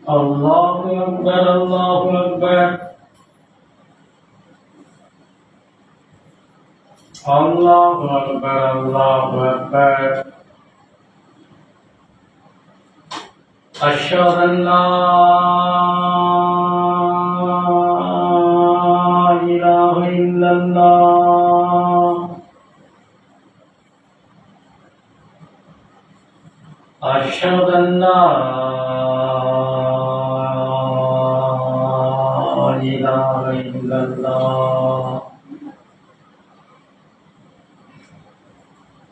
الله أكبر الله أكبر الله أكبر الله أكبر أشهد أن لا إله إلا الله أشهد أن لا إله إلا الله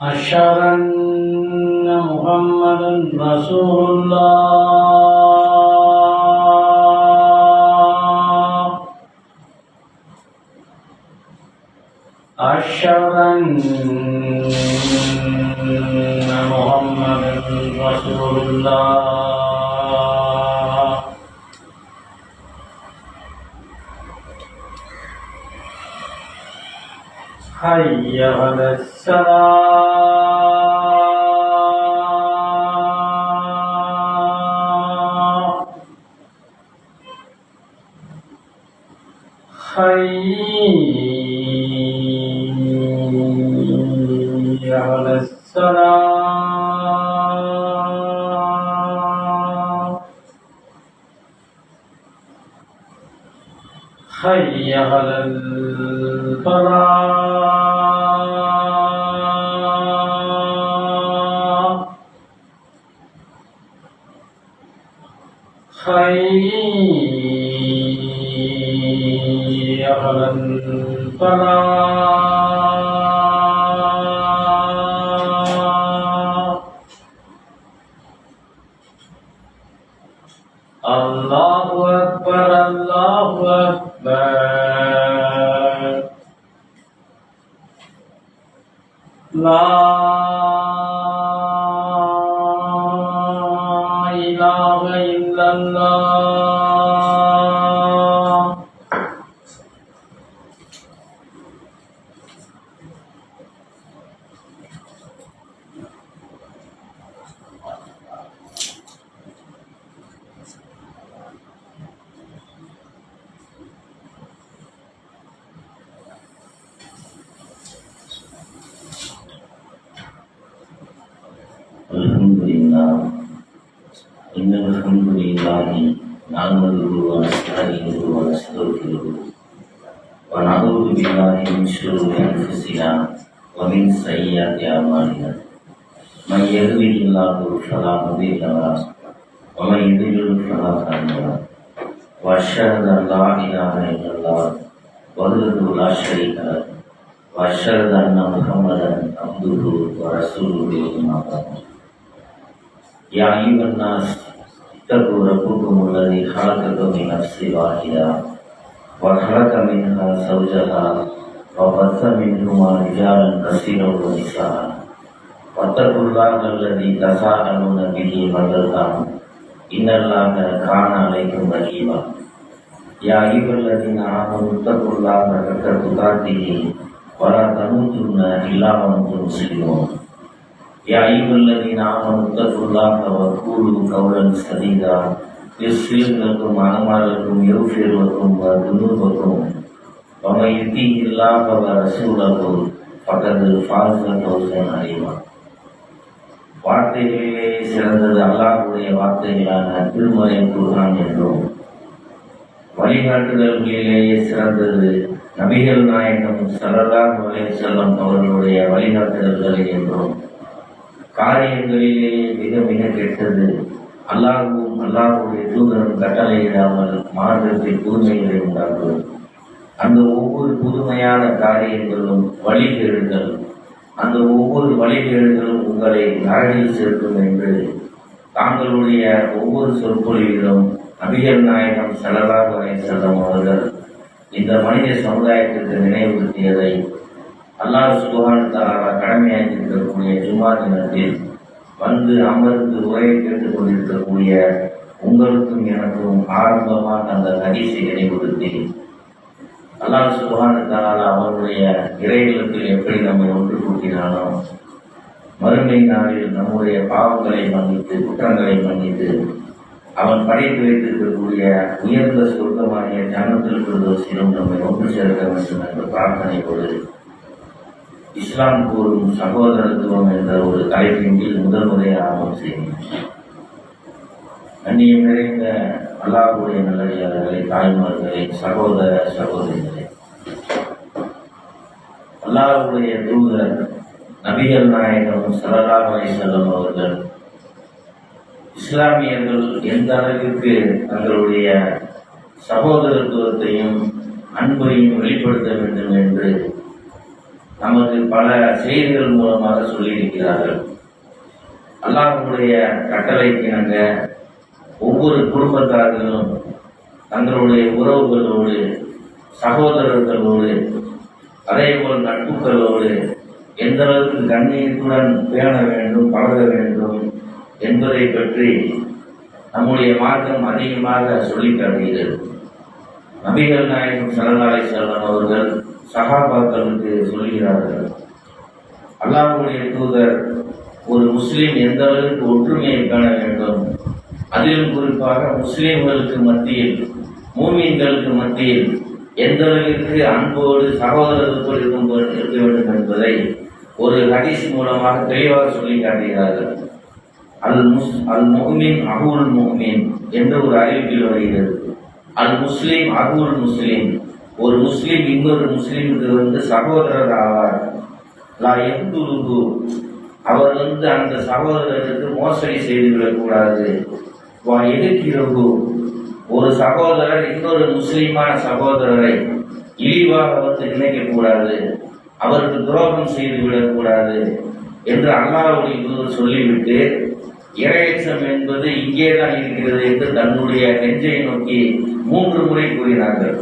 أشهد أن محمدا رسول الله أشهد أن محمدا رسول الله حي على الصلاة حي على الصلاة حي على الفلاح حي على الفلاح الله أكبر الله أكبر لا إله إلا الله الحمد لله إن الحمد لله نحمده ونستعينه ونستغفره ونعوذ بالله من شرور أنفسنا ومن سيئات أعمالنا من يهده الله فلا مضل له ومن يضلل فلا هادي له وأشهد أن لا إله إلا الله وحده لا شريك له وأشهد أن محمدا عبده ورسوله أما بعد يا أيها الناس اتقوا ربكم الذي خلقكم من نفس واحدة وخلق منها زوجها وبث منهما رجالا كثيرا ونساء واتقوا الله الذي تساءلون به والأرحام إن الله كان عليكم رقيبا يا أيها الذين آمنوا اتقوا الله حق تقاته ولا تموتن إلا وأنتم مسلمون يا أيها الذين آمنوا اتقوا الله وقولوا قولا سديدا يغفر لكم أعمالكم يغفر لكم ذنوبكم ومن يطع الله ورسوله فقد فاز فوزا عظيما வார்த்தைகளிலே சிறந்தது அல்லாஹ்வுடைய வார்த்தைகளான திருமறை குர்ஆன் என்றும் வழிகாட்டுதல்களிலேயே சிறந்தது நபிகள் நாயகம் ஸல்லல்லாஹு அலைஹி வஸல்லம் அவர்களுடைய வழிகாட்டுதல்கள் என்றும் காரியங்களிலேயே மிக மிக கெட்டது அல்லாஹ்வும் அல்லாஹ்வுடைய தூதரும் கட்டளையிடாமல் மார்க்கத்தில் புதுமைகளை உண்டாக்குவது அந்த ஒவ்வொரு புதுமையான காரியங்களும் வழிகேடுகள் அந்த ஒவ்வொரு வழிகேடுகளும் உங்களை நரகில் சேர்க்கும் என்று தாங்களுடைய ஒவ்வொரு சொற்பொழிவிலும் நபிகள் நாயகம் ஸல்லல்லாஹு அலைஹி வஸல்லம் அவர்கள் இந்த மனித சமுதாயத்திற்கு நினைவுறுத்தியதை அல்லாஹ் சுப்ஹானஹு வ தஆலா கடமையாக்கியிருக்கக்கூடிய ஜும்மா தினத்தில் வந்து அமர்ந்து உரையை கேட்டுக் கொண்டிருக்கக்கூடிய உங்களுக்கும் எனக்கும் ஆரம்பமாக அந்த ஹதீஸை நினைவுறுத்தி அல்லாஹ் சுப்ஹானஹு வ தஆலா அவருடைய இறையிலத்தில் எப்படி நம்மை ஒன்று கூட்டினானோ மறுமை நாளில் நம்முடைய பாவங்களை மன்னித்து குற்றங்களை மன்னித்து அவன் படைத்து வைத்திருக்கக்கூடிய உயர்ந்த சொர்க்கமாகிய ஜன்னத்துல் ஃபிர்தௌஸிலும் நம்மை ஒன்று சேர்க்க வேண்டும் என்ற பிரார்த்தனையோடு இஸ்லாம் கூறும் சகோதரத்துவம் என்ற ஒரு தலைப்பின் கீழ் முதல் முறையாக ஆரம்பம் செய்யும். கண்ணியம் நிறைந்த அல்லாஹ்வுடைய நல்லடியார்களே, தாய்மார்களே, சகோதர சகோதரிகளே, அல்லாஹ்வுடைய தூதர் நபிகள் நாயகம் ஸல்லல்லாஹு அலைஹி வஸல்லம் அவர்கள் இஸ்லாமியர்கள் எந்த அளவிற்கு தங்களுடைய சகோதரத்துவத்தையும் அன்பையும் வெளிப்படுத்த வேண்டும் என்று நமக்கு பல செய்திகள் மூலமாக சொல்லியிருக்கிறார்கள். அல்லாஹ்வுடைய கட்டளைக்கிணங்க ஒவ்வொரு குடும்பத்தார்களும் தங்களுடைய உறவுகளோடு, சகோதரர்களோடு, அதேபோல் நட்புகளோடு எந்த அளவுக்கு கண்ணியத்துடன் பேண வேண்டும், பழக வேண்டும் என்பதை பற்றி நம்முடைய மார்க்கம் அதிகமாக சொல்லித் தருகிறது. நபிகள் நாயகம் ஸல்லல்லாஹு அலைஹி வஸல்லம் அவர்கள் சஹாபாக்களுக்கு சொல்கிறார்கள், அல்லாஹ்வுடைய தூதர் ஒரு முஸ்லிம் எந்த அளவுக்கு ஒற்றுமையை காண வேண்டும், அதிலும் குறிப்பாக முஸ்லிம்களுக்கு மத்தியில், மூமின்களுக்கு மத்தியில் எந்த அளவிற்கு அன்போடு சகோதரத்துவம் இருக்க வேண்டும் என்பதை ஒரு ஹதீஸ் மூலமாக தெளிவாக சொல்லி காட்டுகிறார்கள். அல் முஹ்மின் அஹுல் முஹ்மின் என்று ஒரு அறிவிப்பில் வருகிறது. அல் முஸ்லிம் அஹுல் முஸ்லிம், ஒரு முஸ்லிம் இன்னொரு முஸ்லிமுக்கு சகோதரர் ஆவார். லா யக்துலுஹு, அவர் அந்த சகோதரருக்கு மோசடி செய்துவிடக்கூடாது. வா எதிர்க்கிறகு, ஒரு சகோதரர் இன்னொரு முஸ்லிமான சகோதரரை இழிவாக நினைக்கக்கூடாது, அவருக்கு துரோகம் செய்துவிடக்கூடாது என்று அல்லாஹ்வுடைய தூதர் சொல்லிவிட்டு, இறையச்சம் என்பது இங்கேதான் இருக்கிறது என்று தன்னுடைய நெஞ்சை நோக்கி 3 முறை கூறினார்கள்.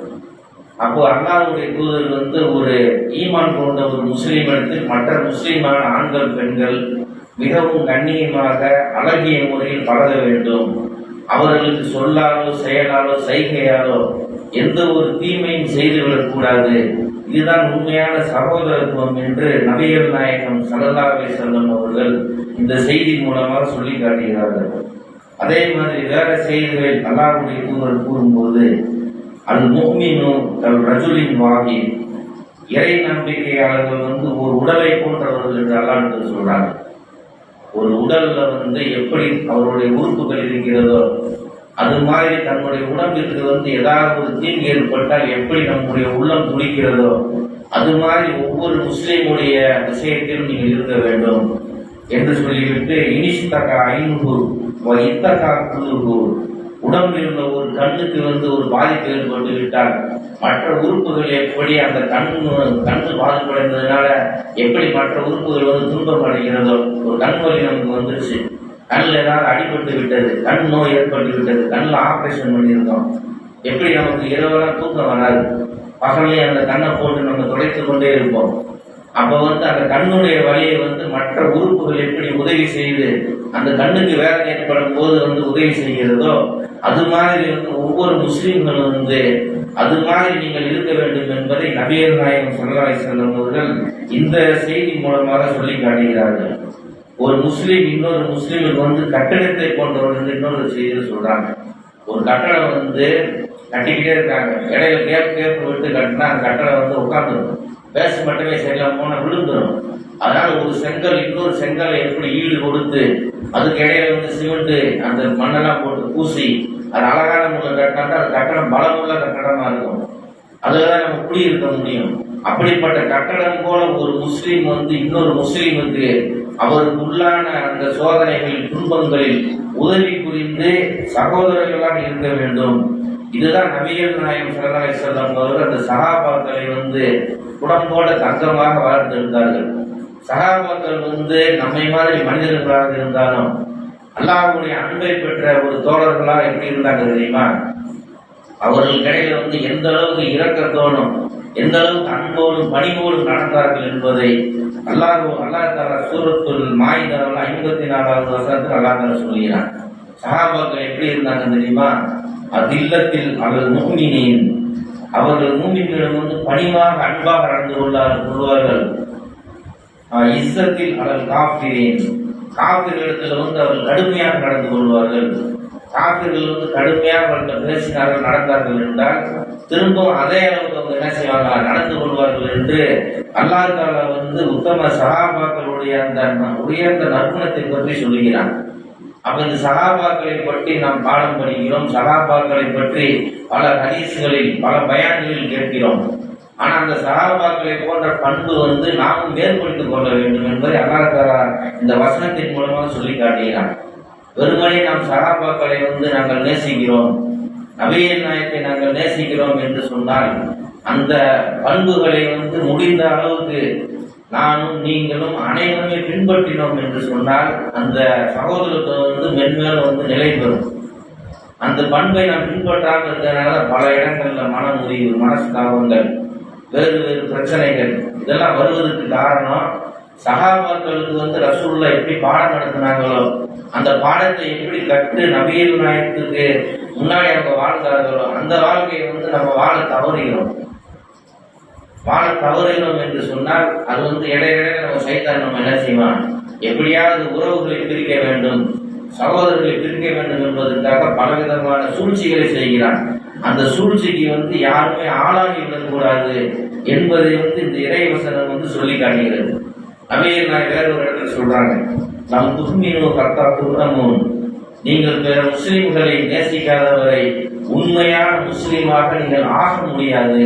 அப்போ அல்லாஹ்வுடைய தூதர் ஒரு ஈமான் கொண்ட ஒரு முஸ்லிமிடத்தில் மற்ற முஸ்லிமான ஆண்கள் பெண்கள் மிகவும் கண்ணியமாக அழகிய முறையில் பழக வேண்டும். அவர்களுக்கு சொல்லாலோ செயலாலோ சைகையாலோ எந்த ஒரு தீமையும் செய்துவிடக்கூடாது. இதுதான் உண்மையான சகோதரத்துவம் என்று நபிகள் நாயகம் ஸல்லல்லாஹு அலைஹி வஸல்லம் அவர்கள் இந்த செய்தி மூலமாக சொல்லி காட்டுகிறார்கள். அதே மாதிரி வேற செய்திகள் அல்லாஹ்வுடைய தூதர் கூறும்போது, அல் முஃமினு கல் ரஜுலின் வாஹித், இறை நம்பிக்கையாளர்கள் ஒரு உடலை போன்றவர்கள் என்று அல்லாஹ் சொல்றாங்க. ஒரு உடல்ல எப்படி அவருடைய உறுப்புகள் இருக்கிறதோ அது மாதிரி தன்னுடைய உடம்பிற்கு ஏதாவது ஒரு தீங்கு ஏற்பட்டால் எப்படி நம்முடைய உள்ளம் துடிக்கிறதோ அது மாதிரி ஒவ்வொரு முஸ்லீமுடைய விஷயத்திலும் நீங்கள் இருக்க வேண்டும் என்று சொல்லிவிட்டு, இனிஷ்தகா ஐநூறு இத்தகா குழுகு, உடம்பில் உள்ள ஒரு கண்ணுக்கு ஒரு பாதிப்பு ஏற்பட்டு விட்டால் மற்ற உறுப்புகள் எப்படி அந்த கண்ணு பாதிப்படைந்ததுனால எப்படி மற்ற உறுப்புகள் துன்பம் அடைகிறதோ, ஒரு கண் வலி நமக்கு வந்துருச்சு, கண்ணில் ஏதாவது அடிபட்டு விட்டது, கண் நோய் ஏற்பட்டு விட்டது, கண்ணில் ஆப்ரேஷன் பண்ணியிருக்கோம், எப்படி நமக்கு இரவெல்லாம் தூக்கம் வராது, பகலையே அந்த கண்ணை போட்டு நம்ம துடைத்து கொண்டே இருப்போம். அப்போ அந்த கண்ணுடைய வலியை மற்ற உறுப்புகள் எப்படி உதவி செய்து அந்த கண்ணுக்கு வேலை ஏற்படும் போது உதவி செய்கிறதோ அது மாதிரி ஒவ்வொரு முஸ்லீம்களும் அது மாதிரி நீங்கள் இருக்க வேண்டும் என்பதை நபிகள் நாயகம் ஸல்லல்லாஹு அலைஹி வஸல்லம் அவர்கள் இந்த செய்தி மூலமாக சொல்லி காட்டுகிறார்கள். ஒரு முஸ்லீம் இன்னொரு முஸ்லீமுக்கு கட்டடத்தை போன்றவர்கள் இன்னொரு செய்தியில் சொல்றாங்க. ஒரு கட்டடம் கட்டிக்கிட்டே இருக்காங்க, இடையில கேப் விட்டு கட்டினா அந்த கட்டடம் உட்கார்ந்துருக்கும், பேச மட்டுமே சரியில்லாம போனா விழுந்துடும். அதனால ஒரு செங்கல் இன்னொரு செங்கலை எப்படி ஈடு கொடுத்து அதுக்கு இடையில சிமெண்ட் அந்த மண்ணெல்லாம் போட்டு பூசி அது அழகான முறையில் கட்டினா அது கட்டடம் பலமுள்ள கட்டடமா இருக்கும், அதுலதான் நம்ம குடியிருக்க முடியும். அப்படிப்பட்ட கட்டடம் போல ஒரு முஸ்லீம் இன்னொரு முஸ்லீமுக்கு அவருக்கு உள்ளான அந்த சோதனைகளில் துன்பங்களில் உதவி புரிந்து சகோதரர்களாக இருக்க வேண்டும். இதுதான் நபிகள் நாயகம் ஸல்லல்லாஹு அலைஹி வஸல்லம் அவர்கள் அந்த சஹாபாக்களை குடம்போட தங்கமாக வாழ்ந்திருந்தார்கள். சஹாபாக்கள் நம்மை மாதிரி மனிதர்களாக இருந்தாலும் அல்லாஹ்வுடைய அன்பை பெற்ற ஒரு தோழர்களாக எப்படி இருந்தாங்க தெரியுமா? அவர்கள் இடையில எந்த அளவுக்கு இரக்கத்தோடும் எந்த அளவுக்கு அன்போடும் பணிவோடும் நடந்தார்கள் என்பதை அல்லாஹ் தஆலா சூரத்துல் மாயிதாவில் 54வது வசனத்தில் அல்லாஹ் தஆலா சொல்கிறான். சஹாபாக்கள் எப்படி இருந்தாங்க தெரியுமா? அதில்லத்தில் அவர்கள் முஃமினீன், அவர்கள் மூமின்களிடம் பணிவாக அன்பாக நடந்து கொள்வார்கள். இஸ்ஸத்தில் அவர்கள் காஃபிரீன், காஃபிர்களிடத்தில் அவர்கள் கடுமையாக நடந்து கொள்வார்கள். காபிர்கள் வந்து கடுமையாக அவர்கிட்ட பேசினார்கள், நடந்தார்கள் என்றால் திரும்பவும் அதே அளவுக்கு அவங்க என்ன செய்வாங்க, நடந்து கொள்வார்கள் என்று அல்லாஹ் தஆலா வந்து உத்தம சஹாபாக்களுடைய அந்த உயர்ந்த நற்குணத்தை பற்றி சொல்லுகிறான். அப்ப இந்த சஹாபாக்களை பற்றி நாம் பாடம் படிக்கிறோம், சஹாபாக்களை பற்றி பல ஹதீஸ்களில் பல பயான்களில் கேட்கிறோம். ஆனா அந்த சஹாபாக்களை போன்ற பண்பு வந்து நாமும் மேற்படுத்திக் கொள்ள வேண்டும் என்பதை அல்லாஹ் தஆலா இந்த வசனத்தின் மூலமாக சொல்லி காட்டுகிறான். வெறுமனே நாம் சஹாபாக்களை வந்து நாங்கள் நேசிக்கிறோம், நபிகள் நாயகத்தை நாங்கள் நேசிக்கிறோம் என்று சொன்னால் அந்த பண்புகளை வந்து முடிந்த அளவுக்கு நானும் நீங்களும் அனைவருமே பின்பற்றினோம் என்று சொன்னால் அந்த சகோதரத்துவம் வந்து மென்மேலும் வந்து நிலை பெறும். அந்த பண்பை நாம் பின்பற்றாமல் இருக்கிறதுனால பல இடங்கள்ல மனமுறிவு, மனஸ்தாபங்கள், வேறு வேறு பிரச்சனைகள் இதெல்லாம் வருவதற்கு காரணம் சஹாபாக்களுக்கு வந்து ரசூலுல்லாஹ் எப்படி பாடம் நடத்தினாங்களோ அந்த பாடத்தை எப்படி கற்று நபிகள் நாயகத்துக்கு முன்னாடி அவங்க வாழ்ந்தார்களோ அந்த வாழ்க்கையை வந்து நம்ம வாழ தவறுகிறோம் என்று சொன்னால் அது வந்து இடையிடையே நம்ம சைத்தான் நம்ம என்ன செய்வான், எப்படியாவது உறவுகளை பிரிக்க வேண்டும், சகோதரர்களை பிரிக்க வேண்டும் என்பதற்காக பலவிதமான சூழ்ச்சிகளை செய்கிறான். அந்த சூழ்ச்சிக்கு வந்து யாருமே ஆளாகி விடக்கூடாது என்பதை வந்து இந்த இறைவசனம் வந்து சொல்லி காட்டுகிறது. நபிகள் நாயகம் வேற ஒரு இடத்துல சொல்றாங்க, நம் துக்மினு கர்த்தா துர்ரமூன், நீங்கள் பிற முஸ்லிம்களை நேசிக்காதவரை உண்மையான முஸ்லீமாக நீங்கள் ஆக முடியாது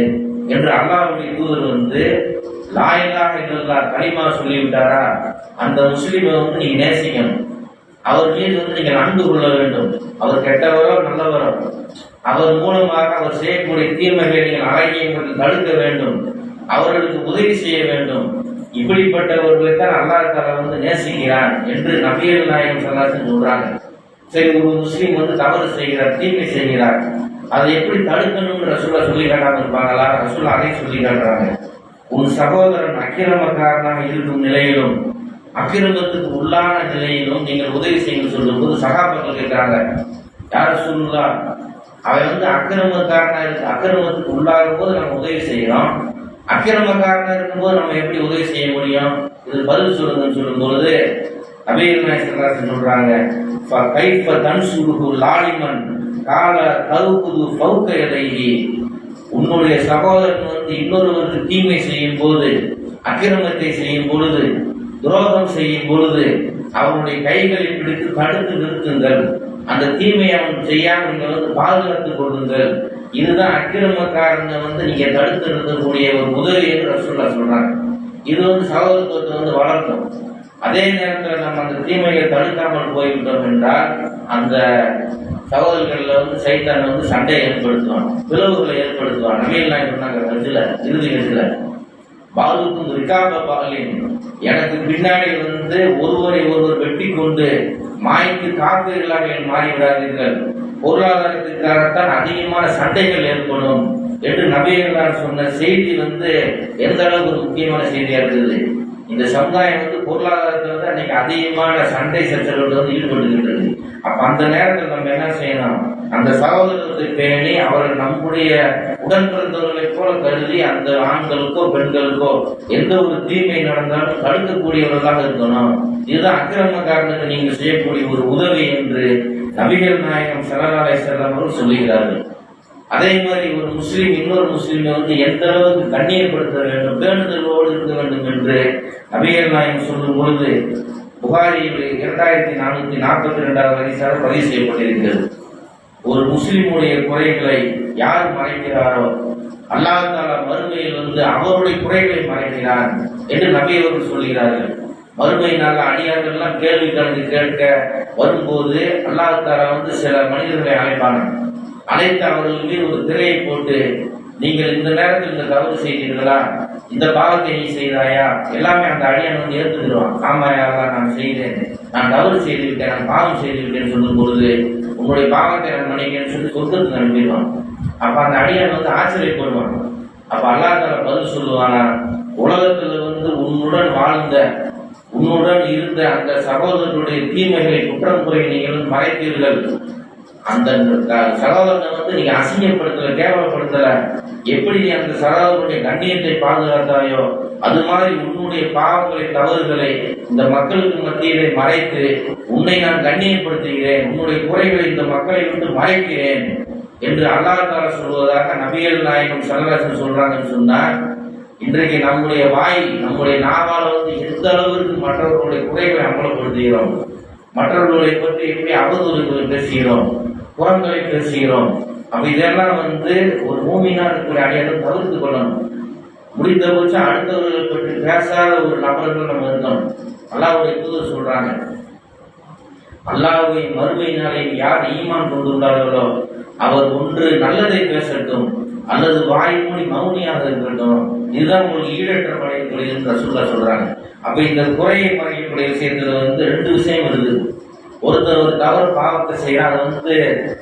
என்று அல்லாஹ்வுடைய தூதர் வந்து லா இலாஹ இல்லல்லாஹ் கலிமா சொல்லிவிட்டாரா, அந்த முஸ்லிமை வந்து நீங்க நேசிக்கணும், அவர் மீது வந்து நீங்கள் அன்பு கொள்ள வேண்டும், அவர் கெட்டவரோ நல்லவரோ அவர் மூலமாக அவர் செய்யக்கூடிய தீமைகளை நீங்கள் அழகியவர்கள் தடுக்க வேண்டும், அவர்களுக்கு உதவி செய்ய வேண்டும், இப்படிப்பட்டவர்களைத்தான் அல்லாஹ் தஆலா வந்து நேசிக்கிறான் என்று நபிகள் நாயகம் ஸல்லல்லாஹு அலைஹி வஸல்லம் சொல்றாங்க. சரி, ஒரு முஸ்லீம் வந்து தவறு செய்கிறார், தீமை செய்கிறார், அதை எப்படி தடுக்கணும்னு ரசூலுல்லாஹ் சொல்லி காட்டாம இருப்பாங்களா? ரசூலுல்லாஹ் அதை சொல்லி காட்டுறாங்க. உன் சகோதரன் அக்கிரமக்காரனாக இருக்கும் நிலையிலும் அக்கிரமத்துக்கு உள்ளான நிலையிலும் நீங்கள் உதவி செய்ய சொல்லும் போது சகாபாக்கள் கேட்கிறாங்க, யார் ரசூலுல்லாஹ், அவன் வந்து அக்கிரமத்துக்கு உள்ளாகும் போது நம்ம உதவி செய்யறோம், அக்கிரமக்காரனா இருக்கும்போது நம்ம எப்படி உதவி செய்ய முடியும், இது பதில் சொல்லுங்கன்னு சொல்லும் பொழுது நபிகள் நாயகம் சொல்றாங்க, கைஃப தன்சுருஹு லாலிமன் கால தவுகுது ஃபௌக யதைஹி, உன்னுடைய சகோதரன் வந்து இன்னொருவருக்கு தீமை செய்யும் போது, அக்கிரமத்தை செய்யும் பொழுது, துரோகம் செய்யும் பொழுது அவனுடைய கைகளை பிடித்து தடுத்து நிறுத்துங்கள், அந்த தீமையை அவன் செய்யாமல் நீங்கள் வந்து பாதுகாத்துக் கொள்ளுங்கள், இதுதான் அக்கிரமக்காரனை வந்து நீங்க தடுத்து நிறுத்தக்கூடிய ஒரு உதவி என்று ரசூலுல்லாஹ் சொல்றாங்க. இது வந்து சகோதரத்துவத்தை வந்து வளர்க்கும். அதே நேரத்தில் நம்ம அந்த தீமையை தடுக்காமல் போய்விட்டோம் என்றால் அந்த சகோதரர்கள்ல வந்து சைத்தான் வந்து சண்டையை ஏற்படுத்துவான், பிளவுகளை ஏற்படுத்துவான். நபிகள் நாயகம் சொன்னாங்க இறுதியில பாலுக்கும் ரிகாப பாலின், எனக்கு பின்னாடி வந்து ஒருவரை ஒருவர் வெட்டி கொண்டு மாய்க்கு காப்பீர்களாக மாறிவிடாதீர்கள், பொருளாதாரத்திற்காகத்தான் அதிகமான சண்டைகள் ஏற்படும் என்று நபிகள் சொன்ன செய்தி வந்து எந்த அளவுக்கு ஒரு முக்கியமான செய்தியா இருக்குது. இந்த சமுதாயம் வந்து பொருளாதாரத்தில் வந்து அன்னைக்கு அதிகமான சண்டை சச்சரவுகள் வந்து ஈடுபட்டுகின்றது. அப்ப அந்த நேரத்தில் நம்ம என்ன செய்யணும், அந்த சகோதரத்தை பேணி அவர்கள் நம்முடைய உடன் பிறந்தவர்களைப் போல கருதி அந்த ஆண்களுக்கோ பெண்களுக்கோ எந்த ஒரு தீமை நடந்தாலும் தடுக்கக்கூடியவர்களாக இருக்கணும். இதுதான் அக்கிரமக்காரனுக்கு நீங்க செய்யக்கூடிய ஒரு உதவி என்று நபிகள் நாயகம் ஸல்லல்லாஹு அலைஹி வஸல்லம் அவர்கள் சொல்லுகிறார்கள். அதே மாதிரி ஒரு முஸ்லீம் இன்னொரு முஸ்லீமை வந்து எந்த அளவுக்கு கண்ணியப்படுத்த வேண்டும், பேணுதலோடு இருக்க வேண்டும் என்று நபிகள் நாயகம் சொல்லும் பொழுது புகாரியில் 2442வது ஹதீஸாக பதிவு செய்யப்பட்டிருக்கிறது. ஒரு முஸ்லிமுடைய குறைகளை யார் மறைக்கிறாரோ அல்லாஹ் தஆலா மறுமையில் வந்து அவருடைய குறைகளை மறைக்கிறார் என்று நபி அவர்கள் சொல்கிறார்கள். மறுமை நாள் அடியார்கள் எல்லாம் கேள்வி கலந்து கேட்க வரும்போது அல்லாஹ் தஆலா வந்து சில மனிதர்களை அழைத்து அவர்கள் மீது ஒரு திரையை போட்டு, நீங்கள் இந்த நேரத்தில் இந்த தவறு செய்தீர்களா, இந்த பாவத்தை நீ செய்தாயா, எல்லாமே அந்த அடியான் வந்து ஏற்றுக்கிறான். ஆமாயாவா, நான் செய்தேன், நான் தவறு செய்து விட்டேன், நான் பாவம் செய்து விட்டேன்னு சொல்லும் பொழுது உங்களுடைய பாவத்தை நான் மன்னிக்கிறேன்னு சொல்லி சொர்க்கத்துக்கு அனுப்பிடுவான். அப்ப அந்த அடியான் வந்து ஆச்சரியப்படுவான். அப்ப அல்லாஹ் தஆலா பதில் சொல்லுவானா, உலகத்துல வந்து உன்னுடன் இருந்த அந்த சகோதரனுடைய தீமைகளை குற்றம் குறை நீங்கள் மறைத்தீர்கள், அந்த சகோதரனை வந்து நீங்க அசிங்கப்படுத்தல, கேவலப்படுத்தல, எப்படி நீ அந்த சகோதரனுடைய கண்ணியத்தை பாதுகாத்தாயோ அது மாதிரி உன்னுடைய பாவங்களை தவறுகளை இந்த மக்களுக்கு மத்தியிலே மறைத்து உன்னை நான் கண்ணியப்படுத்துகிறேன், உன்னுடைய குறைகளை இந்த மக்களை விட்டு மறைக்கிறேன் என்று அல்லாஹ் தஆலா சொல்வதாக நபிகள் நாயகம் ஸல்லல்லாஹு அலைஹி வஸல்லம் சொல்றாங்கன்னு சொன்னார். இன்றைக்கு நம்முடைய வாய், நம்முடைய நாவால எந்த அளவிற்கு மற்றவர்களுடைய குறைகளை அமலப்படுத்துகிறோம், மற்றவர்களை பற்றி எப்படி அவதூறுகளை பேசுகிறோம், புறங்களை பேசுகிறோம். அப்ப இதெல்லாம் ஒரு மூமினா இருக்கிற அடியாரை தவிர்த்து கொள்ளணும். முடிந்தபட்சம் அடுத்தவர்களை பற்றி பேசாத ஒரு நபர்கள் நம்ம இருக்கணும். அல்லாஹ்வுடைய தூதர் சொல்றாங்க, அல்லாஹ்வை மறுமை நாளில் யார் ஈமான் கொண்டுள்ளார்களோ அவர் ஒன்று நல்லதை பேசட்டும் அல்லது வாய் மூடி மௌனியாக இருக்கட்டும். இதுதான் உங்களுக்கு ஈடற்ற மறையக்கூடியதுன்னு ரசூலுல்லாஹ் சொல்றாங்க. அப்ப இந்த குறையை மறைக்கக்கூடிய விஷயத்துல ரெண்டு விஷயம் இருக்குது. ஒருத்தர் ஒரு தவறு பாவத்தை செய்யறான், அது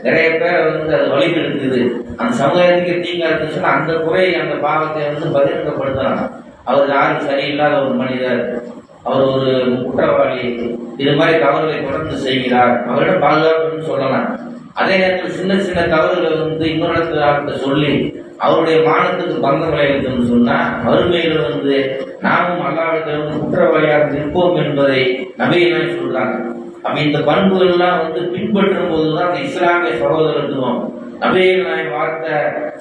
நிறைய பேரை அது வழிபெடுக்குது, அந்த சமுதாயத்துக்கு தீங்கா இருக்குன்னு அந்த குறை அந்த பாவத்தை பகிரங்கப்படுத்தலாம். அவர் யாரும் சரியில்லாத ஒரு மனிதர், அவர் ஒரு குற்றவாளி, இது மாதிரி தவறுகளை தொடர்ந்து செய்கிறார், அவரிடம் பாதுகாப்புன்னு சொல்லலாம். அதே நேரத்தில் சின்ன சின்ன தவறுகளை இன்னொரு சொல்லி அவருடைய மானத்துக்கு பங்கம் விளைவிக்கும்னு சொன்னா மறுமையில் நாமும் அல்லாஹ்விடம் குற்றவாளியாக நிற்போம் என்பதை நபிகள் சொல்றாங்க. அப்ப இந்த பண்புகள் எல்லாம் பின்பற்றும் போதுதான் அந்த இஸ்லாமிய சகோதரத்துவம் நபிகள் நாயகம் வார்த்த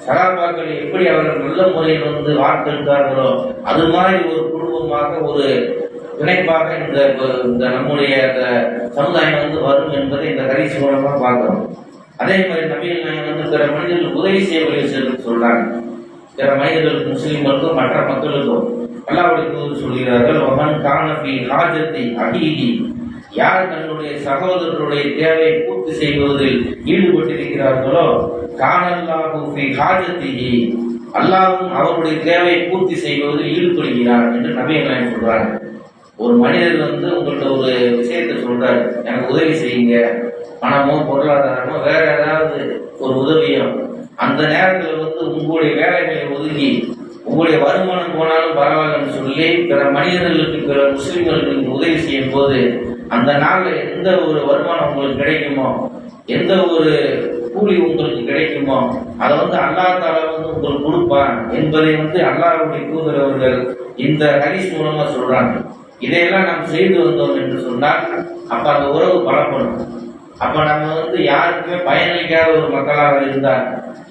சகாபாக்கள் எப்படி அவர்கள் நல்ல முறையில் வார்த்திருக்கார்களோ அது மாதிரி ஒரு குடும்பமாக ஒரு இணைப்பாக இந்த நம்முடைய சமுதாயம் வரும் என்பதை இந்த ஹதீஸ் மூலமா பார்க்கிறோம். அதே மாதிரி நபிகள் நாயகம் பிற மனிதர்களுக்கு உதவி செய்ய சொல்றாங்க. பிற மனிதர்களுக்கு, முஸ்லிம்களுக்கும் மற்ற மக்களுக்கும் அல்லாஹ்வுடைய தூதர் சொல்கிறார்கள், வமன் கான ஃபீ ஹாஜத்தி அஹீஹி, யார் தன்னுடைய சகோதரருடைய தேவையை பூர்த்தி செய்வதில் ஈடுபட்டிருக்கிறார்களோ கானல்லாஹு ஃபீ ஹாஜத்திஹி, அல்லாஹ்வும் அவருடைய தேவையை பூர்த்தி செய்வதில் ஈடுபடுகிறார் என்று நபிகள் நாயகம் சொல்றாங்க. ஒரு மனிதர் உங்கள்கிட்ட ஒரு விஷயத்தை சொல்றாரு, எனக்கு உதவி செய்யுங்க, பணமோ பொருளாதாரமோ வேற ஏதாவது ஒரு உதவியோ, அந்த நேரத்தில் உங்களுடைய வேலைகளை ஒதுக்கி உங்களுடைய வருமானம் போனாலும் பரவாயில்லன்னு சொல்லி பிற மனிதர்களுக்கு, பிற முஸ்லிம்களுக்கு உதவி செய்யும் போது அந்த நாளில் எந்த ஒரு வருமானம் உங்களுக்கு கிடைக்குமோ, எந்த ஒரு கூலி உங்களுக்கு கிடைக்குமோ அதை அல்லாஹ் தஆலா உங்களுக்கு கொடுப்பான் என்பதை அல்லாஹ்வுடைய தூதர் அவர்கள் இந்த ஹதீஸ் மூலமா சொல்றாங்க. இதையெல்லாம் நாம் செய்து வந்தோம் என்று சொன்னால் அப்ப அந்த உறவு பலப்படும். அப்ப நம்ம யாருக்குமே பயனளிக்காத ஒரு மக்களாக இருந்தால்,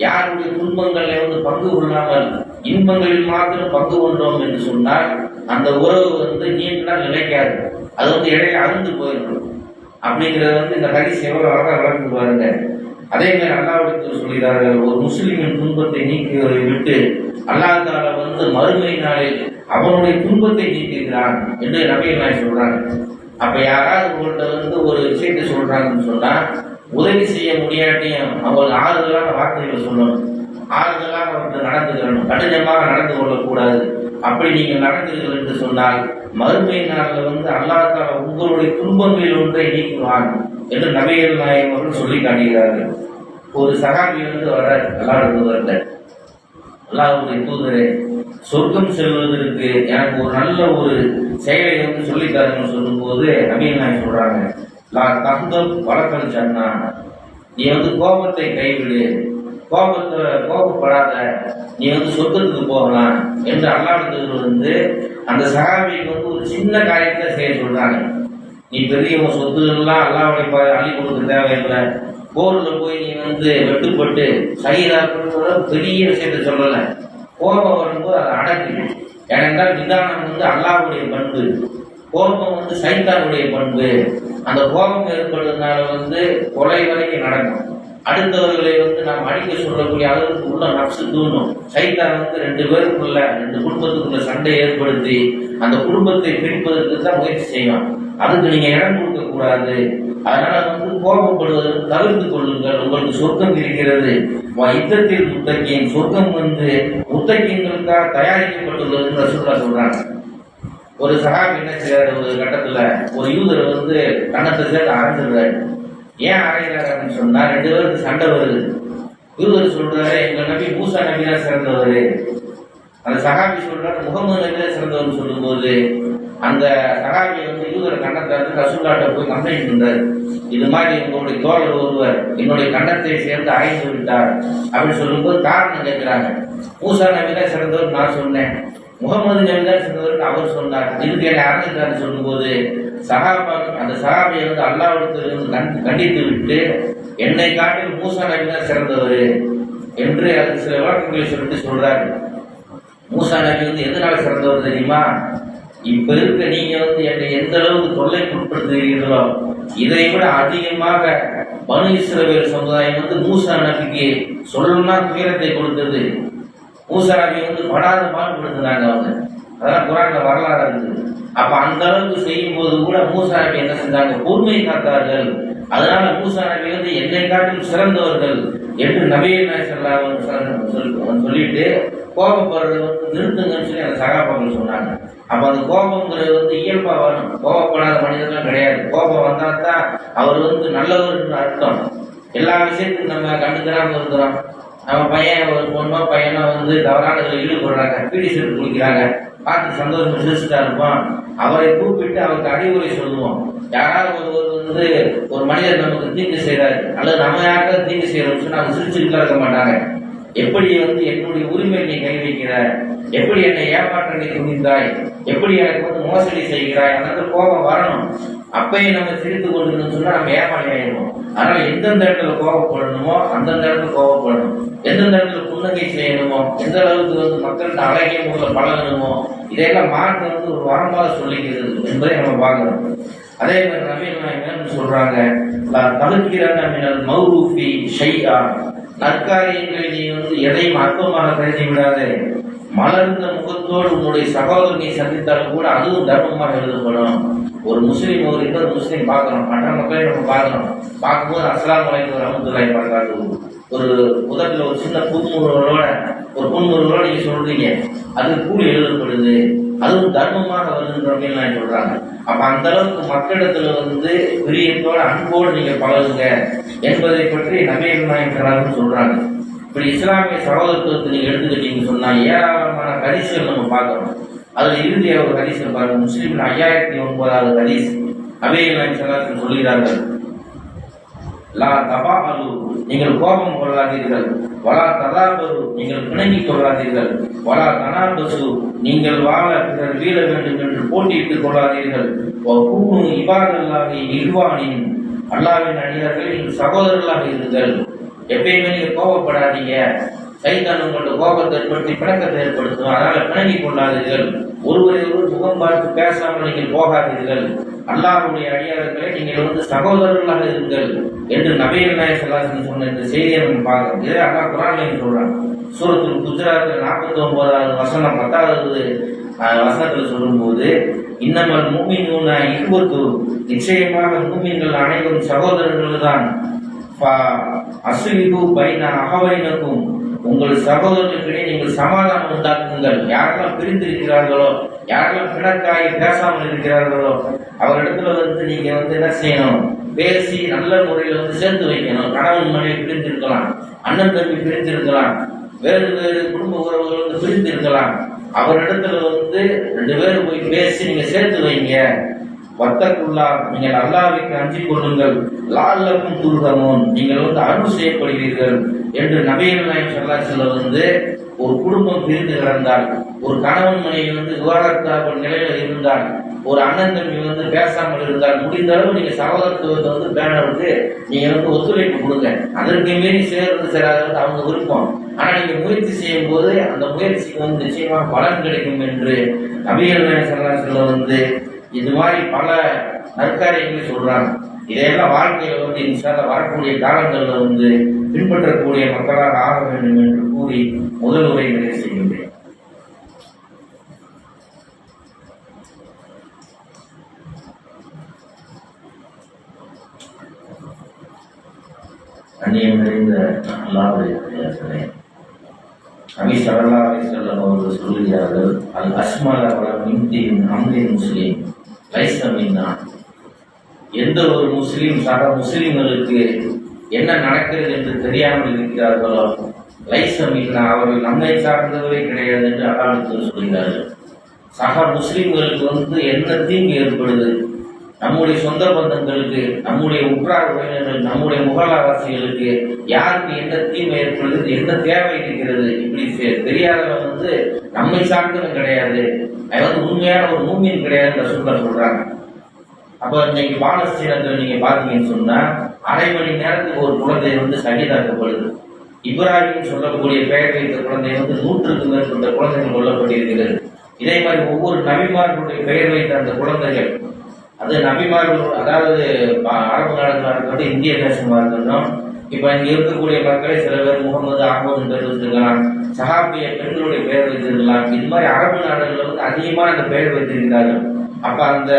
யாருடைய துன்பங்களை பங்கு கொள்ளாமல் இன்பங்களில் மாத்திரம் பங்கு கொண்டோம் என்று சொன்னால் அந்த உறவு நீண்ட நாள் நிலைக்காது, அது இடையில அருந்து போயிருக்கும். அப்படிங்கிறது இந்த ஹதீஸ் எவ்வளவு அழகாக வளர்ந்து பாருங்க. அதே மாதிரி அல்லாஹ்வுடைய சொல்கிறார்கள், ஒரு முஸ்லிமின் துன்பத்தை நீக்குவதை விட்டு அல்லாஹ் தஆலா மறுமை நாளில் அவனுடைய துன்பத்தை நீக்குகிறான் என்று நபிகள் நாயகம் சொல்றாங்க. அப்ப யாராவது உங்கள்கிட்ட ஒரு விஷயத்தை சொல்றாங்கன்னு சொன்னா உதவி செய்ய முடியாட்டியும் அவங்களுக்கு ஆறுதலான வார்த்தைகள் சொல்லணும், ஆறுதலாக அவர்கள் நடந்துக்கிறணும், கடினமாக நடந்து கொள்ளக்கூடாது. அப்படி நீங்கள் நடந்தீர்கள் என்று சொன்னால் மறுமை நாளில் அல்லாஹ் தஆலா உங்களுடைய துன்பங்களில் ஒன்றை நீக்குவான் என்று நபிகள் நாயகம் அவர்கள் சொல்லி காட்டுகிறார்கள். ஒரு சகாபி வர அல்லாஹ்வுடைய தூதரே, சொர்க்கம் செல்வதற்கு எனக்கு ஒரு நல்ல ஒரு செயலை சொல்லித்தாருன்னு சொல்லும் போது நபிகள் நாயகம் சொல்றாங்க, லா தஹ்தப் வலக்கல் ஜன்னா, நீ கோபத்தை கைவிடு, கோபப்படாத, நீ சொர்க்கத்துக்கு போகலாம் என்று அல்லாஹ்வுடைய அந்த சகாபிக்கு ஒரு சின்ன காரியத்தை செய்ய சொல்றாங்க. நீ பெரிய சொத்துலாம் அல்லாஹ்வுடைய அள்ளி கொடுக்க தேவையில்லை, போர்ல போய் நீ வெட்டுப்பட்டு சகிதாக்குற பெரிய விஷயத்தை சொல்லல, கோபம் வரும்போது அதை அடக்கு. ஏனென்றால் நிதானம் அல்லாஹ்வுடைய பண்பு, கோபம் சைத்தானுடைய பண்பு. அந்த கோபம் ஏற்படுறதுனால கொலை வரைக்கும் நடக்கும். அடுத்தவர்களை நாம் அடிக்க சொல்லக்கூடிய அளவுக்கு உள்ள நப்சு தூணும். சைத்தான் ரெண்டு பேருக்குள்ள, ரெண்டு குடும்பத்துக்குள்ள சண்டை ஏற்படுத்தி அந்த குடும்பத்தை பிரிப்பதற்கு தான் முயற்சி செய்யும். அதுக்கு நீங்க இடம் கொடுக்க கூடாது. அதனால கோபப்படுவதை தவிர்த்து கொள்ளுங்கள், உங்களுக்கு சொர்க்கம் இருக்கிறது. யுத்தத்தில் முத்தக்கின் சொர்க்கம் முத்தக்கிங்களுக்காக தயாரிக்கப்பட்டுள்ளதுன்னு ரசூலுல்லாஹ் சொல்றாங்க. ஒரு சஹாபி என்ன செய்யறாரு, ஒரு கட்டத்துல ஒரு யூதர் கண்ணத்தை சேர்த்து அரைஞ்சிடுறாரு. ஏன் அரைகிறாரு அப்படின்னு சொன்னா, ரெண்டு பேருக்கு சண்டை வருது. யூதர் சொல்றாரு, எங்க நபி மூசா நபி தான் சிறந்தவர். அந்த சஹாபி சொல்றாரு, முகமது நபி தான் சிறந்தவர் சொல்லும் போது அந்த சஹாபி யூதர் கண்ணத்தை ரசூலுல்லாஹ்ட்ட போய் கம்ப்ளைண்ட் பண்றாரு, இது மாதிரி உங்களுடைய தோழர் ஒருவர் என்னுடைய கண்ணத்தை சேர்ந்து அரைந்து விட்டார் அப்படின்னு சொல்லும்போது காரணம் கேட்கிறாங்க. மூசா நபி தான் சிறந்தவர் நான் சொன்னேன், முகமது நபி தான் சொன்னதற்கு அவர் சொன்னார். இதுக்கு என்னை அறிஞ்சிட்டான்னு சொல்லும்போது அந்த சஹாபியை வந்து அல்லாஹ்விடத்திலிருந்து கண்டித்து விட்டு என்னை காட்டில் மூசா நபி தான் சிறந்தவர் என்று அதுக்கு சில விளக்கங்களை சொல்லிட்டு சொல்றாரு. மூசா நபி வந்து எதனால சிறந்தவர் தெரியுமா? இப்ப இருக்க நீங்க வந்து என்னை எந்த அளவுக்கு தொல்லைக்கு உட்படுத்துகிறீர்களோ இதை விட அதிகமாக பனு இஸ்ரவேல் சமுதாயம் வந்து மூசா நபிக்கு சொல்லணும்னா துயரத்தை கொடுத்தது. மூசா நபி வந்து படாத பாடுபடுத்தினாங்க அவங்க. அதெல்லாம் குரான்ல வரலாறு இருக்குது. அப்ப அந்த அளவுக்கு செய்யும் போது கூட மூசா நபி என்ன செஞ்சாங்க? பொறுமை காத்தார்கள். அதனால மூசா நபி வந்து என்னை காட்டிலும் சிறந்தவர்கள் என்று நபிகள் நாயகம் சொல்லிட்டு கோபப்படுறது வந்து நிறுத்துங்கன்னு சொல்லி அந்த சகாபாக்கள் சொன்னாங்க. அப்ப அந்த கோபங்கிறது வந்து இயல்பா வரும். கோபப்படாத மனிதர்கள் கிடையாது. கோபம் வந்தா தான் அவர் வந்து நல்லவர்னு அர்த்தம். எல்லா விஷயத்துக்கும் நம்ம கண்டுக்கிறாம இருக்கிறோம். நம்ம பையன் ஒரு பொண்ணோ பையனோ வந்து தவறானதில் ஈடுபடுறாங்க, பீடி செட்டு குடிக்கிறாங்க, பார்த்து சந்தோஷம் சிரிச்சுட்டா இருப்போம். அவரை கூப்பிட்டு அவருக்கு அறிவுரை சொல்லுவோம். யாராவது ஒருவர் வந்து ஒரு மனிதர் நமக்கு தீங்கு செய்யறாரு அல்லது நம்ம யாருக்காவது தீங்கு செய்யறோம்னு சொன்னா அவங்க சிரிச்சுட்டு இருக்க மாட்டாங்க. எப்படி வந்து என்னுடைய உரிமை நீ கை வைக்கிறாய், எப்படி என்னை ஏமாற்ற நீ துணிந்தாய், எப்படி எனக்கு வந்து மோசடி செய்கிறாய், அந்த கோபம் வரணும். அப்பயும் நம்ம சிரித்து கொண்டு சொன்னா நம்ம ஏமாளி ஆயிடுவோம். அதனால எந்தெந்த இடத்துல கோபப்படணுமோ அந்தந்த இடத்துல கோபப்படணும். எந்தெந்த இடத்துல புன்னகை செய்யணுமோ, எந்த அளவுக்கு வந்து மக்கள்கிட்ட அழகிய முறையில் பழகணுமோ, இதையெல்லாம் மாற்ற வந்து ஒரு வரமாக சொல்லிக்கிறது என்பதை நம்ம பார்க்கணும். அதே மாதிரி நவீன சொல்றாங்க, தவிர்க்கிறாங்க மௌரூஃபி ஷையா, நற்காரியங்களை நீ வந்து எதையும் அற்பமாக கருதி விடாதே. மலர்ந்த முகத்தோடு உன்னுடைய சகோதரனை சந்தித்தாலும் கூட அதுவும் தர்மமாக எழுதப்படும். ஒரு முஸ்லீம் ஒரு இன்னொரு முஸ்லீம் பார்க்கணும், மற்ற மக்களை நம்ம பார்க்கணும். பார்க்கும்போது அஸ்ஸலாமு அலைக்கும் வரஹ்மத்துல்லாஹி வபரகாத்துஹு ஒரு உதட்டில் ஒரு சின்ன புன்முறுவலோட நீங்க சொல்றீங்க, அது கூலி எழுதப்படுது, அதுவும் தர்மமாக வருதுன்ற நான் சொல்றாங்க. அப்ப அந்த அளவுக்கு மக்களிடத்துல வந்து பிரியத்தோட அன்போடு நீங்க பழகுங்க என்பதை பற்றி நபிகள் நாயகம் சொல்றாங்க. இப்படி இஸ்லாமிய சகோதரத்துவத்தை நீங்க எடுத்துக்கிட்டீங்கன்னு சொன்னா ஏராளமான ஹதீஸ்கள் நம்ம பார்க்கணும். அதுல இறுதியா ஒரு ஹதீஸ் பாருங்க, முஸ்லீம் 5009வது ஹதீஸ். நபிகள் நாயகம் சொல்கிறார்கள், லா தபாஅலு, நீங்கள் கோபம் கொள்ளாதீர்கள், வலா ததாபரு, நீங்கள் பிணங்கிக் கொள்ளாதீர்கள், வலா தனாபசு, நீங்கள் வாழ பிறர் வீழ வேண்டும் என்று போட்டியிட்டுக் கொள்ளாதீர்கள், வகூனு இபாதல்லாஹி இஹ்வானின், அல்லாஹ்வின் அடியார்கள் நீங்கள் சகோதரர்களாக இருங்கள். எப்பயுமே நீங்க கோபப்படாதீங்க. சைத்தான் உங்களோட கோபத்தை ஏற்படுத்தி பிணக்கத்தை ஏற்படுத்தும். அதனால பிணங்கிக் கொள்ளாதீர்கள். ஒருவரை ஒருவர் முகம் பார்த்து பேசாமல் நீங்கள் போகாதீர்கள். அல்லாஹ்வுடைய அடியார்களை நீங்கள் வந்து சகோதரர்களாக இருங்கள் என்று நபிகள் நாயகம் ஸல்லல்லாஹு அலைஹி வஸல்லம் சொன்ன இந்த செய்தியை நம்ம பார்க்கிறோம். இதே அல்லாஹ் குர்ஆன்ல சொல்றான். சூரத்துல் குஜராத்ல 49வது வசனம் 10வது வசனத்தில் சொல்லும்போது, இன்னமல் முஃமினூன இஹ்வத்து, நிச்சயமாக முஃமின்கள் அனைவரும் சகோதரர்கள் தான். அஸ்லிஹு பைன அஹவைனக்கும், உங்கள் சகோதரர்களுக்கிடையே நீங்கள் சமாதானம் உண்டாக்குங்கள். யாரெல்லாம் பிரிந்திருக்கிறார்களோ, யாரெல்லாம் பிணக்காய் பேசாமல் இருக்கிறார்களோ அவரிடத்துல வந்து நீங்க வந்து என்ன செய்யணும், பேசி நல்ல முறையில் வந்து சேர்த்து வைக்கணும். கணவன் மனைவி பிரிந்திருக்கலாம், அண்ணன் தம்பி பிரிந்திருக்கலாம், வேறு வேறு குடும்ப உறவுகள் வந்து பிரிந்திருக்கலாம். அவரிடத்துல வந்து 2 பேரும் போய் பேசி நீங்க சேர்த்து வைங்க. வத்தக்குள்ளா, நீங்கள் அல்லாஹ்வுக்கு அஞ்சிக் கொள்ளுங்கள். லஅல்லக்கும் துர்ஹமூன், நீங்கள் வந்து அருள் செய்யப்படுவீர்கள் என்று நபிகள் நாயகம் ஸல்லல்லாஹு அலைஹி வஸல்லம் வந்து ஒரு குடும்பம் பிரிந்து கிடந்தால், ஒரு கணவன் மனைவி வந்து விவாகரத்தான நிலையில இருந்தால், ஒரு அண்ணன் தம்பி வந்து பேசாமல் இருந்தால், முடிந்த அளவு நீங்க சகோதரத்துவத்தை வந்து பேணருக்கு நீங்க வந்து ஒத்துழைப்பு கொடுங்க. அதற்கு மீறி சேர்ந்து சேராது அவங்க விருப்பம். ஆனா நீங்க முயற்சி செய்யும் போது அந்த முயற்சிக்கு வந்து நிச்சயமாக பலன் கிடைக்கும் என்று நபிகள் நாயகம் ஸல்லல்லாஹு அலைஹி வஸல்லம் வந்து இது மாதிரி பல நற்காரியங்களை சொல்றாங்க. இதையெல்லாம் வாழ்க்கையில வந்து இன்ஷால்லா வரக்கூடிய காலங்களில் வந்து பின்பற்றக்கூடிய மக்களாக ஆக வேண்டும் என்று கூறி முதல் உரை நிறைவு செய்கின்றேன். அந்நியம் நிறைந்த அல்லாஹ்வுடைய பிள்ளைகளே, நபி ஸல்லல்லாஹு அலைஹி வஸல்லம் அவர்கள் சொல்கிறார்கள், அல் அஸ்மல வலம் இம்தின் அம்ரின் முஸ்லிம் லைஸ மின்னா, எந்த ஒரு முஸ்லீம் சக முஸ்லிம்களுக்கு என்ன நடக்கிறது என்று தெரியாமல் இருக்கிறார்களோ லைஸ மின்னா, அவர்கள் நம்மை சார்ந்தவரே கிடையாது என்று அல்லாஹ் சொல்கிறார்கள். சக முஸ்லிம்களுக்கு வந்து என்ன தீங்கு ஏற்படுது, நம்முடைய சொந்த பந்தங்களுக்கு, நம்முடைய உற்றார் உறவினர்கள், நம்முடைய முகலாவாசிகளுக்கு யாருக்கு என்ன தீமை ஏற்படுது, என்ன தேவை இருக்கிறது, இப்படி தெரியாதவன் வந்து நம்மை சார்ந்தவன் கிடையாது, அவன் வந்து உண்மையான ஒரு மூமின் கிடையாதுன்னு ரசூலுல்லாஹ் சொல்றாங்க. அப்ப இன்னைக்கு பாலஸ்தீனத்துல நீங்க பாத்தீங்கன்னு சொன்னா அரை மணி நேரத்துக்கு ஒரு குழந்தை வந்து ஷஹீதாக்கப்படுது. இப்ராஹிம் சொல்லக்கூடிய பெயர் வைத்த குழந்தை வந்து 100க்கும் மேற்பட்ட குழந்தைகள் கொல்லப்பட்டிருக்கிறது. இதே மாதிரி ஒவ்வொரு நபிமார்களுடைய பெயர் வைத்த அந்த குழந்தைகள், அது நபிமார்கள், அதாவது அரபு நாடுகளாக இருக்கட்டும், இந்திய தேசமா இருக்கட்டும், இப்ப இங்க இருக்கக்கூடிய மக்களை சில பேர் முகமது அகமது பேர் வச்சிருக்கலாம், சஹாபிய பெண்களுடைய பெயர் வைத்திருக்கலாம். இது மாதிரி அரபு நாடுகளில் வந்து அதிகமா அந்த பெயர் வைத்திருக்கிறார்கள். அப்ப அந்த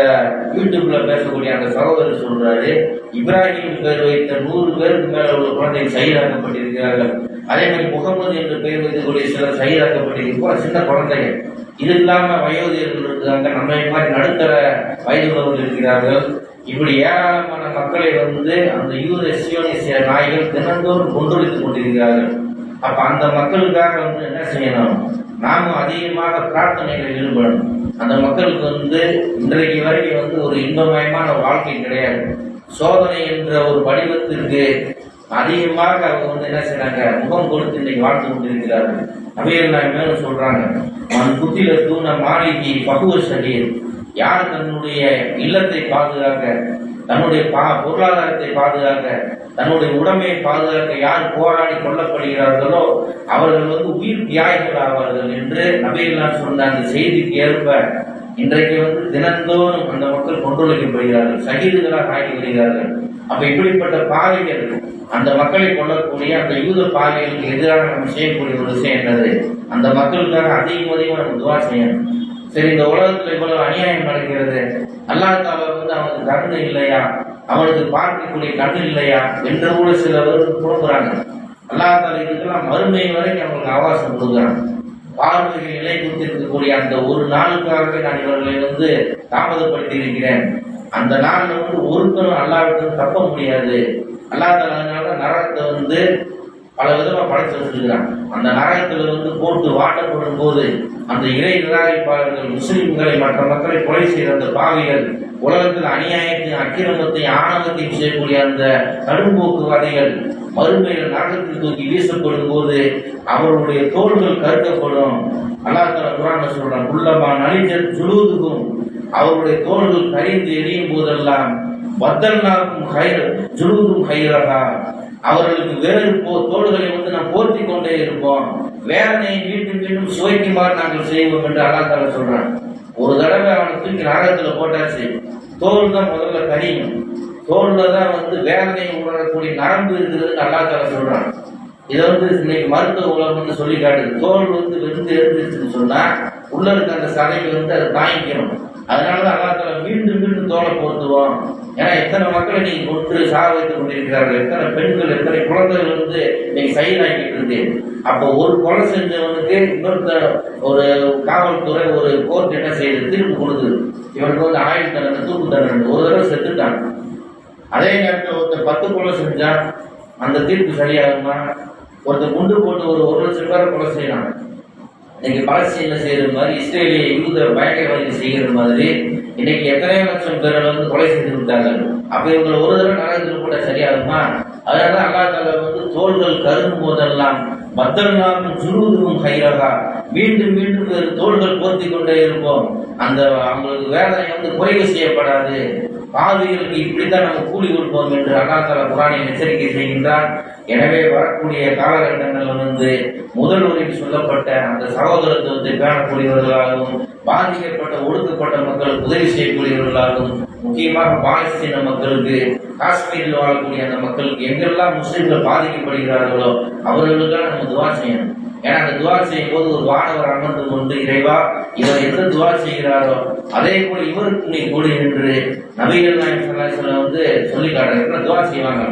யூடியூப்ல பேசக்கூடிய அந்த சகோதரர் சொல்றாரு, இப்ராஹிம் பேர் வைத்த 100 பேருக்கு மேல உள்ள குழந்தைகள் சகிதாக்கப்பட்டிருக்கிறார்கள். அதே மாதிரி முகமது என்று பெயர் வைக்கக்கூடிய சிலர் சகிதாக்கப்பட்டிருக்கிற சின்ன குழந்தைகள். இது இல்லாம வயோதிகர்கள் இருக்கிறாங்க, நம்ம மாதிரி நடுத்தர வயதுள்ளவர்கள் இருக்கிறார்கள். இப்படி ஏராளமான மக்களை வந்து அந்த யூத சியோனிசிய நாய்கள் தினந்தோறும் கொன்றொழித்துக் கொண்டிருக்கிறார்கள். அப்ப அந்த மக்களுக்காக வந்து என்ன செய்யணும், நாமும் அதிகமாக பிரார்த்தனைகள் ஈடுபடணும். அந்த மக்களுக்கு வந்து இன்றைக்கு வரைக்கும் வந்து ஒரு இன்பமயமான வாழ்க்கை கிடையாது. சோதனை என்ற ஒரு வடிவத்திற்கு அதிகமாக அவங்க வந்து என்ன செய்யறாங்க, முகம் கொடுத்து இன்னைக்கு வாழ்ந்து கொண்டிருக்கிறார்கள். நபிகள் மேலும் சொல்றாங்க, மன் குத்தில தூண மாளிகை பகுவ சரீர், யார் தன்னுடைய இல்லத்தை பாதுகாக்க, தன்னுடைய பொருளாதாரத்தை பாதுகாக்க, தன்னுடைய உடமையை பாதுகாக்க யார் போராடி கொல்லப்படுகிறார்களோ அவர்கள் வந்து உயிர் தியாகிகள் ஆவார்கள் என்று நபிகள் சொன்ன அந்த செய்திக்கு ஏற்ப இன்றைக்கு வந்து தினந்தோறும் அந்த மக்கள் கொண்டுழைக்கப்படுகிறார்கள், ஷஹீதுகளாக ஆகி வருகிறார்கள். அப்ப இப்படிப்பட்ட பாதைகள், அந்த மக்களை கொள்ளக்கூடிய அந்த யூத பாதைகளுக்கு எதிராக நம்ம செய்யக்கூடிய ஒரு விஷயம் என்னது, அந்த மக்களுக்காக அதிகமாக நம்ம துவா செய்யணும். சரி, இந்த உலகத்துல இவ்வளவு அநியாயம் நடக்கிறது, அல்லாஹ் தஆலா வந்து அவனுக்கு கருணை இல்லையா, அவனுக்கு பார்க்கக்கூடிய கண்ணு இல்லையா என்று கூட சிலர் புலம்புறாங்க. அல்லாஹ் தஆலா இதுக்கெல்லாம் மறுமை வரைக்கும் அவங்களுக்கு அவகாசம் கொடுக்குறாங்க. பார்வைகள் நிலை கொடுத்திருக்கக்கூடிய அந்த ஒரு நாளுக்காக நான் இவர்களை வந்து தாமதப்படுத்தி இருக்கிறேன். அந்த நாள்ல வந்து ஒருத்தரும் அல்லாஹ்விடம் தப்ப முடியாது. அல்லாஹ் தஆலா அதனால நரகத்தை வந்து பல விதமா படைத்து வச்சிருக்கிறான். அந்த நரகத்துல வந்து போட்டு வாட்டப்படும் போது அந்த இறை நிராகரிப்பாளர்கள், முஸ்லிம்களை மற்ற மக்களை கொலை செய்த அந்த பாவிகள், உலகத்தில் அநியாயத்தையும் அக்கிரமத்தையும் ஆணவத்தையும் செய்யக்கூடிய அந்த கடும்போக்குவாதிகள் மறுமையில் நரகத்தில் தூக்கி வீசப்படும் போது அவர்களுடைய தோள்கள் கருக்கப்படும். அல்லாஹ் தஆலா குர்ஆன்ல சொல்றான், குல்லமா நலிஜத் ஜுலூதுகும், அவருடைய தோள்கள் கரிந்து எரியும் போதெல்லாம் பத்தல்னாக்கும் ஜுலூதும் ஹைரஹா, அவர்களுக்கு வேறு தோள்களை வந்து நாம் போர்த்தி கொண்டே இருப்போம், வேதனையை மீண்டும் மீண்டும் சுவைக்குமாறு நாங்கள் செய்வோம் என்று அல்லாஹ் தஆலா சொல்றான். ஒரு தடவை அவனை தூக்கி நரகத்துல போட்டாச்சு, தோல் தான் முதல்ல கரியும், தோல்ல தான் வந்து வேதனையை உணரக்கூடிய நரம்பு இருக்கிறதுன்னு அல்லாஹ் தஆலா சொல்றான். இதை வந்து இன்னைக்கு மருத்துவ உலகம் வந்து சொல்லி காட்டுது. தோல் வந்து வெந்து எழுந்துச்சுன்னு சொன்னா உள்ள இருக்க அந்த சதைகள் வந்து அதை தாங்கிக்கணும். அதனாலதான் அல்லாஹ் தஆலா மீண்டும் மீண்டும் தோலை போர்த்துவோம். ஏன்னா எத்தனை மக்களை நீங்க கொன்று சாக வைத்துக் கொண்டிருக்கிறார்கள், எத்தனை பெண்கள், எத்தனை குழந்தைகள் வந்து நீங்க சைடாக்கிட்டு இருக்கு. அப்போ ஒரு கொலை செஞ்சவனுக்கு இன்னொருத்த ஒரு காவல்துறை ஒரு கோர்ட் என்ன செய்யுது, தீர்ப்பு கொடுக்குது, இவனுக்கு வந்து ஆயுள் தண்டனை, தூக்கு தண்டனை, ஒரு தடவை செத்துட்டான். அதே நேரத்தில் ஒருத்தர் 10 கொலை செஞ்சா அந்த தீர்ப்பு சரியாகுமா? ஒருத்தர் குண்டு போட்டு ஒரு 1,00,000 பேரை கொலை செய்யறாங்க. இன்னைக்கு பாலஸ்தீன்ல செய்யற மாதிரி, இஸ்ரேலிய யூத பயங்கரவாதிகள் செய்கிற மாதிரி இன்னைக்கு எத்தனை லட்சம் பேர்கள் வந்து கொலை செய்து விட்டாங்க. அப்ப இவங்களை ஒரு தடவை நரகத்தில் கூட சரியாகுமா? அதனால அல்லாஹ் தஆலா வந்து தோள்கள் கருகும் போதெல்லாம் பத்தல்னாக்கும் ஜுலூதுகும் ஹைரஹா, மீண்டும் மீண்டும் வேறு தோள்கள் போர்த்தி கொண்டே இருப்போம். அந்த அவங்களுக்கு வேதனை வந்து குறைவு செய்யப்படாது. பாவிகளுக்கு இப்படித்தான் நம்ம கூலி கொடுப்போம் என்று அல்லாஹ் தஆலா குர்ஆனில் எச்சரிக்கை செய்கின்றார். எனவே வரக்கூடிய காலகட்டங்களில் வந்து முதல் உரையில் சொல்லப்பட்ட அந்த சகோதரத்துவத்தை பேணக்கூடியவர்களாகவும், பாதிக்கப்பட்ட ஒடுக்கப்பட்ட மக்களுக்கு உதவி செய்யக்கூடியவர்களாகவும், முக்கியமாக பாலஸ்தீன மக்களுக்கு, காஷ்மீரில் வாழக்கூடிய அந்த மக்களுக்கு, எங்கெல்லாம் முஸ்லிம்கள் பாதிக்கப்படுகிறார்களோ அவர்களுக்காக நம்ம துவா செய்யணும். ஏன்னா அந்த துவா செய்யும் போது ஒரு வானவர் அமர்ந்து கொண்டு, இறைவா இவர் எந்த துவா செய்கிறாரோ அதே போல இவருக்கு நீ கொடு என்று நபிகள் நாயகம் ஸல்லல்லாஹு அலைஹி வஸல்லம் வந்து சொல்லி காட்டுற துவா செய்வாங்க.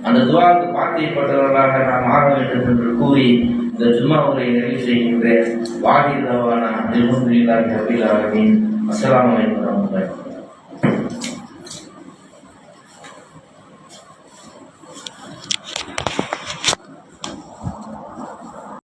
அந்த துவாவுக்கு பாத்தியப்பட்டவர்களாக நாம் ஆக வேண்டும் என்று கூறி இந்த ஜும்மாவுரை நிறைவு செய்கின்ற வாஹித் ரவானா அல்ஹம்துலில்லாஹி ரப்பில் ஆலமீன். அஸ்ஸலாமு அலைக்கும் வரஹ்மத்துல்லாஹி.